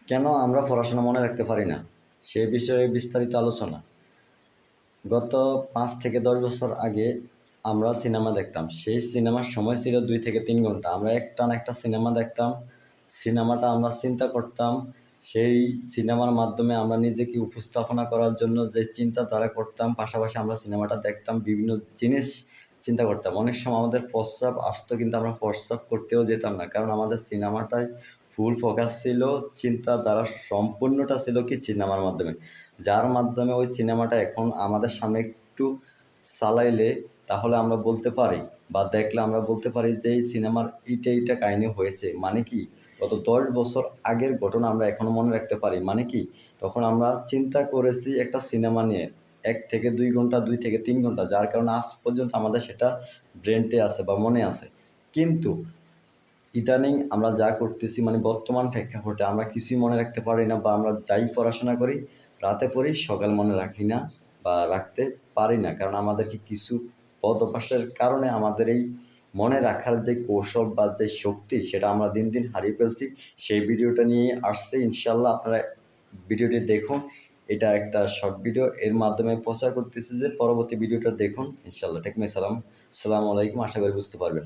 কেন আমরা পড়াশোনা মনে রাখতে পারি না সে বিষয়ে বিস্তারিত আলোচনা। গত 5 থেকে 10 বছর আগে আমরা সিনেমা দেখতাম। সেই সিনেমার সময় ছিল 2 থেকে 3 ঘন্টা। আমরা একটানা একটা সিনেমা দেখতাম। সিনেমাটা আমরা চিন্তা করতাম। সেই সিনেমার মাধ্যমে আমরা নিজেকে উপস্থাপনা করার জন্য যে চিন্তাধারা করতাম, পাশাপাশি আমরা সিনেমাটা দেখতাম, বিভিন্ন জিনিস চিন্তা করতাম। অনেক সময় আমাদের প্রস্রাব আসতো, কিন্তু আমরা প্রস্রাব করতেও যেতাম না, কারণ আমাদের সিনেমাটায় ফুল ফোকাস ছিল। চিন্তাধারা সম্পূর্ণটা ছিল কি সিনেমার মাধ্যমে, যার মাধ্যমে ওই সিনেমাটা এখন আমাদের সামনে একটু চালাইলে তাহলে আমরা বলতে পারি, বা দেখলে আমরা বলতে পারি যে এই সিনেমার এইটা কাহিনী হয়েছে। মানে কি, গত 10 বছর আগের ঘটনা আমরা এখনো মনে রাখতে পারি। মানে কি, তখন আমরা চিন্তা করেছি একটা সিনেমা নিয়ে 1 থেকে 2 ঘন্টা, 2 থেকে 3 ঘন্টা, যার কারণে আজ পর্যন্ত আমাদের সেটা ব্রেনটে আছে বা মনে আছে। কিন্তু ইদানিং আমরা যা করতেছি, মানে বর্তমান প্রেক্ষাপটে আমরা কিছুই মনে রাখতে পারি না, বা আমরা যাই পড়াশোনা করি রাতে পড়ি, সকাল মনে রাখি না বা রাখতে পারি না, কারণ আমাদেরকে কিছু বদ অভ্যাসের কারণে আমাদের এই মনে রাখার যে কৌশল বা যে শক্তি, সেটা আমরা দিন দিন হারিয়ে ফেলছি। সেই ভিডিওটা নিয়ে আসছে, ইনশাল্লাহ আপনারা ভিডিওটি দেখুন। এটা একটা শর্ট ভিডিও, এর মাধ্যমে প্রচার করতেছি যে পরবর্তী ভিডিওটা দেখুন ইনশাল্লাহ। ঠিক সালাম, আসসালামু আলাইকুম, আশা করি বুঝতে পারবেন।